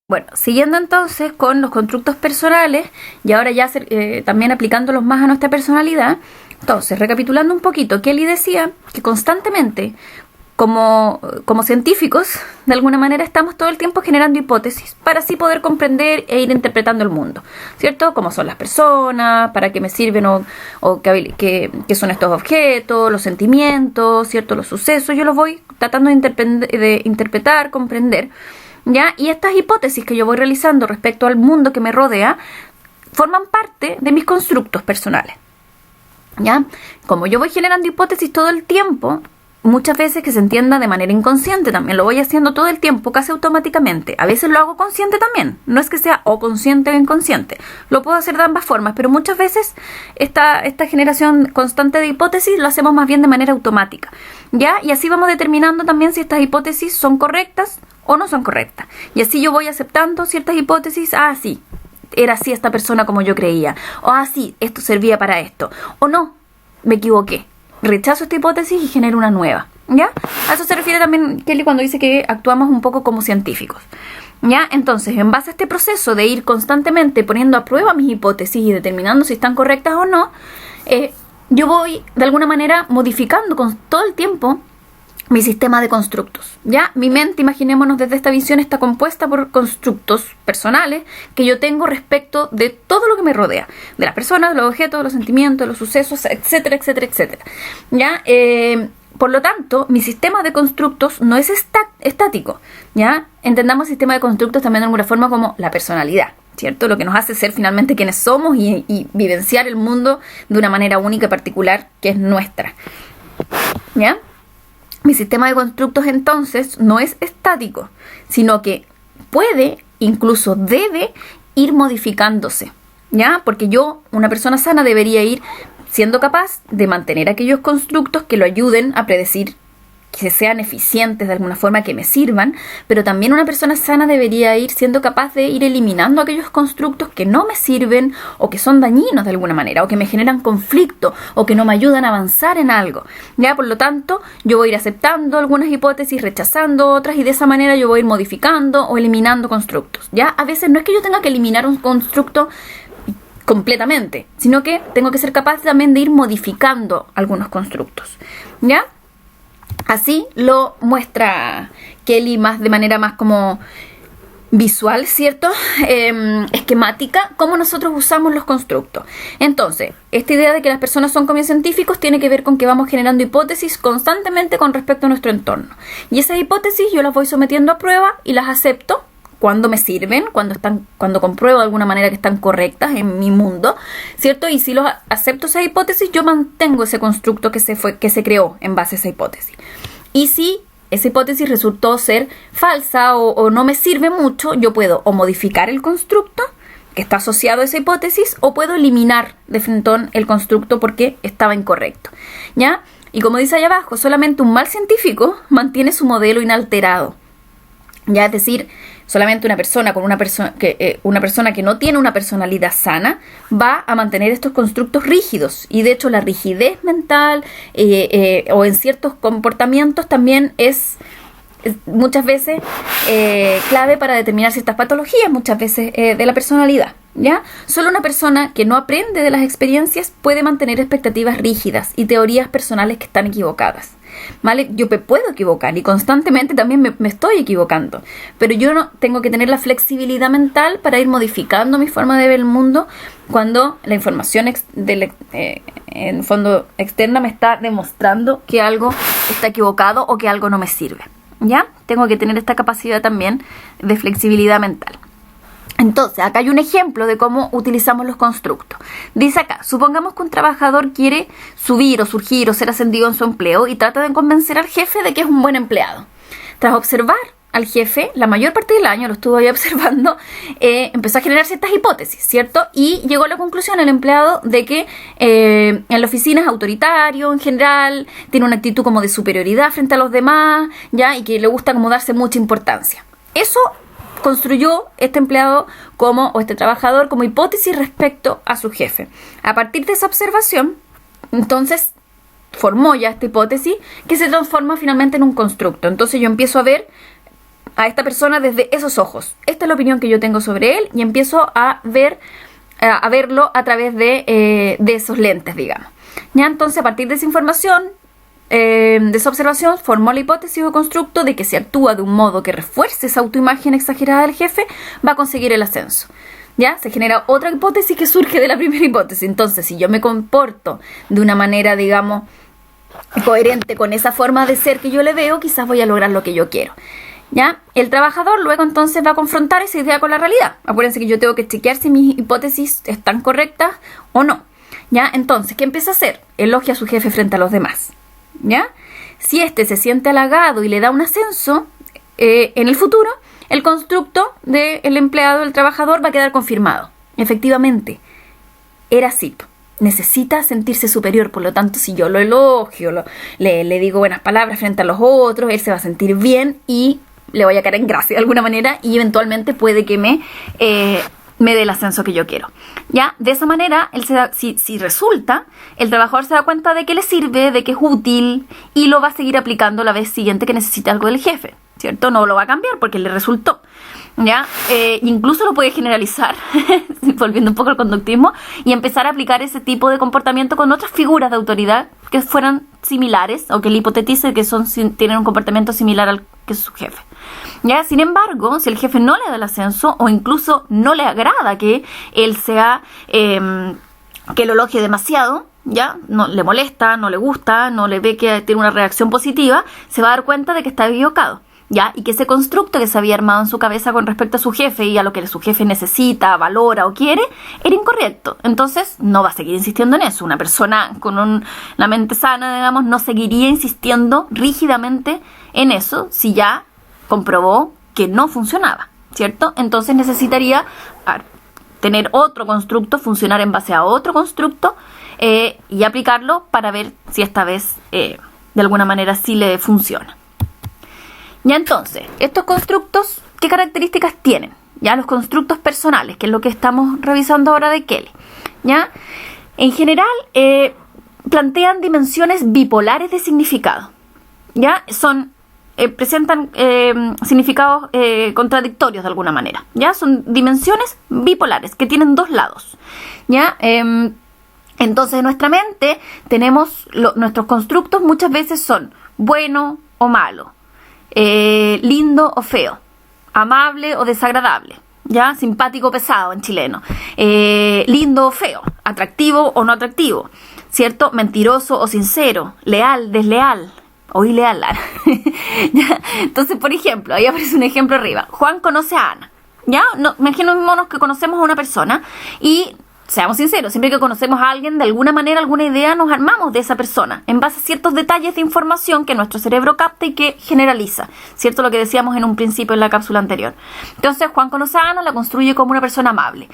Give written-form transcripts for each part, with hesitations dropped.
Bueno, siguiendo entonces con los constructos personales y ahora ya también aplicándolos más a nuestra personalidad. Entonces, recapitulando un poquito, Kelly decía que constantemente, como científicos, de alguna manera estamos todo el tiempo generando hipótesis para así poder comprender e ir interpretando el mundo, ¿cierto? Cómo son las personas, para qué me sirven o qué son estos objetos, los sentimientos, ¿cierto? Los sucesos, yo los voy tratando de interpretar, comprender, ¿ya? Y estas hipótesis que yo voy realizando respecto al mundo que me rodea forman parte de mis constructos personales, ¿ya? Como yo voy generando hipótesis todo el tiempo, muchas veces que se entienda de manera inconsciente, también lo voy haciendo todo el tiempo, casi automáticamente. A veces lo hago consciente también, no es que sea o consciente o inconsciente, lo puedo hacer de ambas formas, pero muchas veces esta generación constante de hipótesis lo hacemos más bien de manera automática, ¿ya? Y así vamos determinando también si estas hipótesis son correctas o no son correctas. Y así yo voy aceptando ciertas hipótesis. Sí, era así esta persona como yo creía. O sí, esto servía para esto. O no, me equivoqué. Rechazo esta hipótesis y genero una nueva, ¿ya? A eso se refiere también Kelly cuando dice que actuamos un poco como científicos, ¿ya? Entonces, en base a este proceso de ir constantemente poniendo a prueba mis hipótesis y determinando si están correctas o no, yo voy de alguna manera modificando con todo el tiempo mi sistema de constructos, ¿ya? Mi mente, imaginémonos desde esta visión, está compuesta por constructos personales que yo tengo respecto de todo lo que me rodea, de las personas, de los objetos, de los sentimientos, de los sucesos, etcétera, etcétera, etcétera, ¿ya? Por lo tanto, mi sistema de constructos no es estático, ¿ya? Entendamos sistema de constructos también de alguna forma como la personalidad, ¿cierto? Lo que nos hace ser finalmente quienes somos y vivenciar el mundo de una manera única y particular que es nuestra, ¿ya? Mi sistema de constructos entonces no es estático, sino que puede, incluso debe ir modificándose, ¿ya? Porque yo, una persona sana, debería ir siendo capaz de mantener aquellos constructos que lo ayuden a predecir, que sean eficientes de alguna forma, que me sirvan, pero también una persona sana debería ir siendo capaz de ir eliminando aquellos constructos que no me sirven o que son dañinos de alguna manera, o que me generan conflicto, o que no me ayudan a avanzar en algo, ¿ya? Por lo tanto, yo voy a ir aceptando algunas hipótesis, rechazando otras, y de esa manera yo voy a ir modificando o eliminando constructos, ¿ya? A veces no es que yo tenga que eliminar un constructo completamente, sino que tengo que ser capaz también de ir modificando algunos constructos, ¿ya? Así lo muestra Kelly de manera más como visual, ¿cierto? Esquemática, cómo nosotros usamos los constructos. Entonces, esta idea de que las personas son como científicos tiene que ver con que vamos generando hipótesis constantemente con respecto a nuestro entorno. Y esas hipótesis yo las voy sometiendo a prueba y las acepto cuando me sirven, cuando compruebo de alguna manera que están correctas en mi mundo, ¿cierto? Y si los acepto esa hipótesis, yo mantengo ese constructo que se creó en base a esa hipótesis. Y si esa hipótesis resultó ser falsa o no me sirve mucho, yo puedo o modificar el constructo que está asociado a esa hipótesis, o puedo eliminar de frentón el constructo porque estaba incorrecto, ¿ya? Y como dice allá abajo, solamente un mal científico mantiene su modelo inalterado, ¿ya? Es decir, solamente una persona que no tiene una personalidad sana va a mantener estos constructos rígidos, y de hecho la rigidez mental o en ciertos comportamientos también es muchas veces clave para determinar ciertas patologías, muchas veces de la personalidad, ¿ya? Solo una persona que no aprende de las experiencias puede mantener expectativas rígidas y teorías personales que están equivocadas, ¿vale? Yo me puedo equivocar y constantemente también me estoy equivocando, pero yo no tengo que tener la flexibilidad mental para ir modificando mi forma de ver el mundo cuando la información en fondo externa me está demostrando que algo está equivocado o que algo no me sirve, ¿ya? Tengo que tener esta capacidad también de flexibilidad mental. Entonces, acá hay un ejemplo de cómo utilizamos los constructos. Dice acá, supongamos que un trabajador quiere subir o surgir o ser ascendido en su empleo y trata de convencer al jefe de que es un buen empleado. Tras observar al jefe, la mayor parte del año, lo estuvo ahí observando, empezó a generar ciertas hipótesis, ¿cierto? Y llegó a la conclusión el empleado de que en la oficina es autoritario en general, tiene una actitud como de superioridad frente a los demás, ¿ya? Y que le gusta como darse mucha importancia. Eso construyó este empleado o este trabajador como hipótesis respecto a su jefe. A partir de esa observación, entonces formó ya esta hipótesis que se transforma finalmente en un constructo. Entonces yo empiezo a ver a esta persona desde esos ojos. Esta es la opinión que yo tengo sobre él y empiezo a verlo a través de esos lentes, digamos. Ya, entonces, a partir de esa información, de esa observación, formó la hipótesis o constructo de que si actúa de un modo que refuerce esa autoimagen exagerada del jefe, va a conseguir el ascenso. ¿Ya? Se genera otra hipótesis que surge de la primera hipótesis. Entonces, si yo me comporto de una manera, digamos, coherente con esa forma de ser que yo le veo, quizás voy a lograr lo que yo quiero. ¿Ya? El trabajador luego entonces va a confrontar esa idea con la realidad. Acuérdense que yo tengo que chequear si mis hipótesis están correctas o no. ¿Ya? Entonces, ¿qué empieza a hacer? Elogia a su jefe frente a los demás. ¿Ya? Si éste se siente halagado y le da un ascenso, en el futuro, el constructo del empleado, del trabajador, va a quedar confirmado. Efectivamente, era así. Necesita sentirse superior, por lo tanto, si yo lo elogio, le digo buenas palabras frente a los otros, él se va a sentir bien y le voy a caer en gracia de alguna manera y eventualmente puede que me dé el ascenso que yo quiero. ¿Ya? De esa manera, si resulta, el trabajador se da cuenta de que le sirve, de que es útil y lo va a seguir aplicando la vez siguiente que necesite algo del jefe, ¿cierto? No lo va a cambiar porque le resultó. ¿Ya? Incluso lo puede generalizar, volviendo un poco al conductismo, y empezar a aplicar ese tipo de comportamiento con otras figuras de autoridad que fueran similares o que él hipotetice que tienen un comportamiento similar al que su jefe. ¿Ya? Sin embargo, si el jefe no le da el ascenso o incluso no le agrada que él sea que lo elogie demasiado, ¿ya? No le molesta, no le gusta, no le ve que tiene una reacción positiva, se va a dar cuenta de que está equivocado. ¿Ya? Y que ese constructo que se había armado en su cabeza con respecto a su jefe y a lo que su jefe necesita, valora o quiere, era incorrecto. Entonces, no va a seguir insistiendo en eso. Una persona con una mente sana, digamos, no seguiría insistiendo rígidamente en eso si ya comprobó que no funcionaba, ¿cierto? Entonces necesitaría tener otro constructo, funcionar en base a otro constructo y aplicarlo para ver si esta vez de alguna manera sí le funciona. Ya, entonces, estos constructos, ¿qué características tienen? Ya, los constructos personales, que es lo que estamos revisando ahora de Kelly. Ya, en general, plantean dimensiones bipolares de significado. Ya, presentan significados contradictorios de alguna manera. Ya, son dimensiones bipolares que tienen dos lados. Ya, entonces, en nuestra mente tenemos nuestros constructos muchas veces son bueno o malo. Lindo o feo, amable o desagradable, ¿ya? Simpático o pesado en chileno, lindo o feo, atractivo o no atractivo, ¿cierto? Mentiroso o sincero, leal, desleal o ileal. ¿Ya? Entonces, por ejemplo, ahí aparece un ejemplo arriba. Juan conoce a Ana, ¿ya? No, imaginémonos que conocemos a una persona y seamos sinceros, siempre que conocemos a alguien, de alguna manera, alguna idea, nos armamos de esa persona en base a ciertos detalles de información que nuestro cerebro capta y que generaliza, ¿cierto? Lo que decíamos en un principio en la cápsula anterior. Entonces, Juan conoce a Ana, la construye como una persona amable.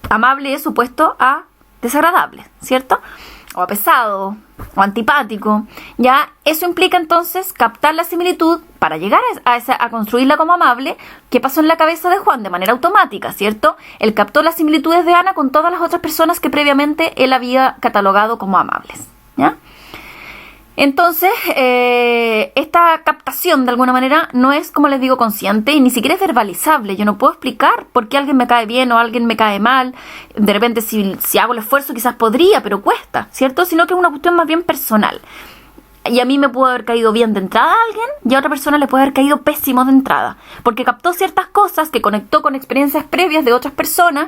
Amable es opuesto a desagradable, ¿cierto? O a pesado, o antipático. Ya, eso implica entonces captar la similitud para llegar a construirla como amable. ¿Qué pasó en la cabeza de Juan? De manera automática, ¿cierto? Él captó las similitudes de Ana con todas las otras personas que previamente él había catalogado como amables. ¿Ya? Entonces, esta captación de alguna manera no es, como les digo, consciente y ni siquiera es verbalizable. Yo no puedo explicar por qué alguien me cae bien o alguien me cae mal. De repente, si hago el esfuerzo quizás podría, pero cuesta, ¿cierto? Sino que es una cuestión más bien personal. Y a mí me pudo haber caído bien de entrada a alguien y a otra persona le puede haber caído pésimo de entrada. Porque captó ciertas cosas que conectó con experiencias previas de otras personas,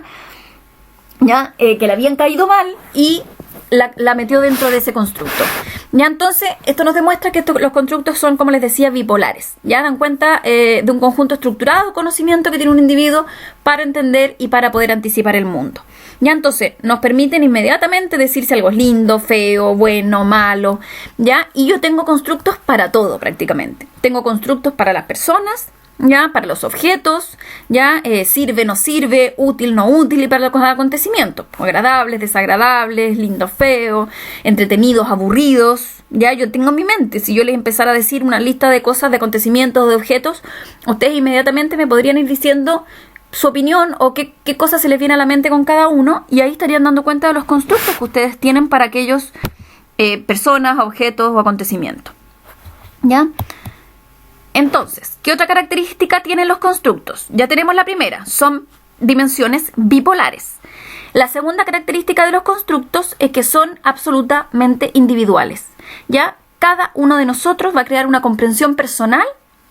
¿ya? Que le habían caído mal y la metió dentro de ese constructo. Ya, entonces, esto nos demuestra que los constructos son, como les decía, bipolares. Ya dan cuenta de un conjunto estructurado de conocimiento que tiene un individuo para entender y para poder anticipar el mundo. Ya, entonces, nos permiten inmediatamente decir si algo es lindo, feo, bueno, malo. Ya, y yo tengo constructos para todo prácticamente. Tengo constructos para las personas, ya, para los objetos, ya, sirve, no sirve, útil, no útil, y para los acontecimientos, agradables, desagradables, lindo, feo, entretenidos, aburridos. Ya, yo tengo en mi mente, si yo les empezara a decir una lista de cosas, de acontecimientos, de objetos, ustedes inmediatamente me podrían ir diciendo su opinión o qué cosas se les viene a la mente con cada uno, y ahí estarían dando cuenta de los constructos que ustedes tienen para aquellos personas, objetos o acontecimientos. ¿Ya? Entonces, ¿qué otra característica tienen los constructos? Ya tenemos la primera, son dimensiones bipolares. La segunda característica de los constructos es que son absolutamente individuales. Ya cada uno de nosotros va a crear una comprensión personal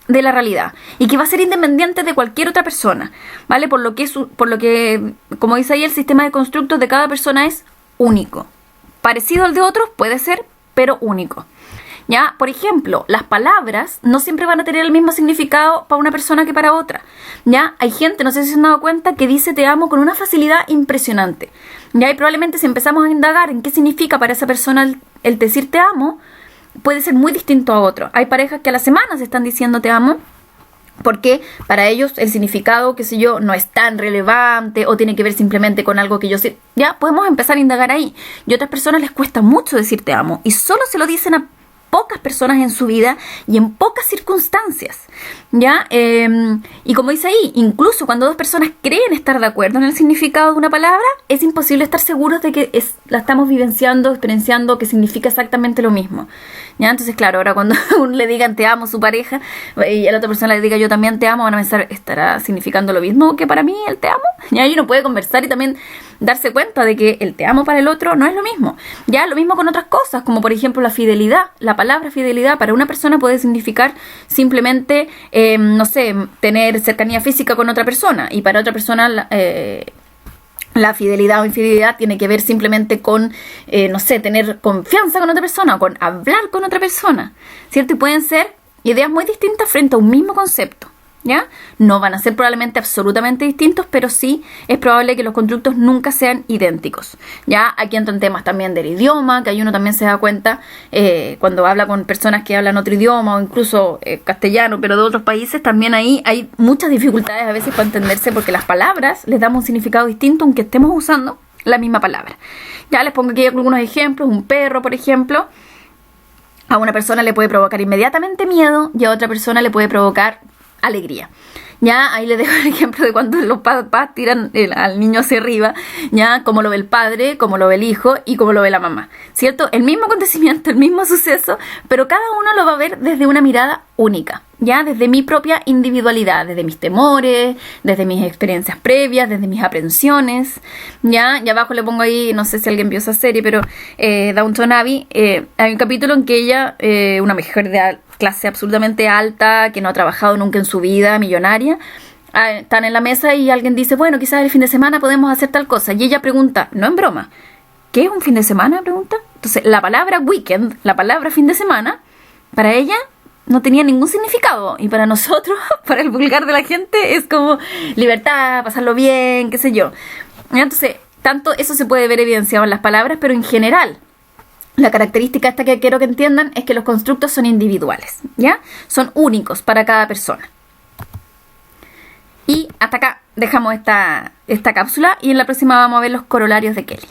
de la realidad y que va a ser independiente de cualquier otra persona, ¿vale? Por lo que, como dice ahí, el sistema de constructos de cada persona es único. Parecido al de otros puede ser, pero único. ¿Ya? Por ejemplo, las palabras no siempre van a tener el mismo significado para una persona que para otra. ¿Ya? Hay gente, no sé si se han dado cuenta, que dice te amo con una facilidad impresionante. ¿Ya? Y probablemente si empezamos a indagar en qué significa para esa persona el decir te amo, puede ser muy distinto a otro. Hay parejas que a la semana se están diciendo te amo, porque para ellos el significado, qué sé yo, no es tan relevante o tiene que ver simplemente con algo que yo sé. Ya podemos empezar a indagar ahí. Y a otras personas les cuesta mucho decir te amo y solo se lo dicen a pocas personas en su vida y en pocas circunstancias, ¿ya? Y como dice ahí, incluso cuando dos personas creen estar de acuerdo en el significado de una palabra, es imposible estar seguros de que la estamos vivenciando, experienciando, que significa exactamente lo mismo, ¿ya? Entonces, claro, ahora cuando uno le digan te amo a su pareja y a la otra persona le diga yo también te amo, van a pensar, ¿estará significando lo mismo que para mí el te amo? ¿Ya? Y uno puede conversar y también darse cuenta de que el te amo para el otro no es lo mismo. Ya, lo mismo con otras cosas, como por ejemplo la fidelidad. La palabra fidelidad para una persona puede significar simplemente, no sé, tener cercanía física con otra persona. Y para otra persona la fidelidad o infidelidad tiene que ver simplemente con, no sé, tener confianza con otra persona o con hablar con otra persona, ¿cierto? Y pueden ser ideas muy distintas frente a un mismo concepto. ¿Ya? No van a ser probablemente absolutamente distintos, pero sí es probable que los constructos nunca sean idénticos. Ya aquí entran temas también del idioma, que ahí uno también se da cuenta cuando habla con personas que hablan otro idioma o incluso castellano, pero de otros países, también ahí hay muchas dificultades a veces para entenderse porque las palabras les damos un significado distinto aunque estemos usando la misma palabra. Ya les pongo aquí algunos ejemplos. Un perro, por ejemplo, a una persona le puede provocar inmediatamente miedo y a otra persona le puede provocar alegría. Ya, ahí les dejo el ejemplo de cuando los papás tiran al niño hacia arriba, ya, cómo lo ve el padre, cómo lo ve el hijo y cómo lo ve la mamá, ¿cierto? El mismo acontecimiento, el mismo suceso, pero cada uno lo va a ver desde una mirada única, ya, desde mi propia individualidad, desde mis temores, desde mis experiencias previas, desde mis aprensiones, ya. Y abajo le pongo ahí, no sé si alguien vio esa serie, pero Downton Abbey, hay un capítulo en que ella, una mujer de clase absolutamente alta, que no ha trabajado nunca en su vida, millonaria, están en la mesa y alguien dice, bueno, quizás el fin de semana podemos hacer tal cosa, y ella pregunta, no en broma, ¿qué es un fin de semana? Pregunta. Entonces la palabra weekend, la palabra fin de semana, para ella no tenía ningún significado, y para nosotros, para el vulgar de la gente, es como libertad, pasarlo bien, qué sé yo. Entonces, tanto eso se puede ver evidenciado en las palabras, pero en general la característica esta que quiero que entiendan es que los constructos son individuales, ¿ya? Son únicos para cada persona. Y hasta acá dejamos esta cápsula y en la próxima vamos a ver los corolarios de Kelly.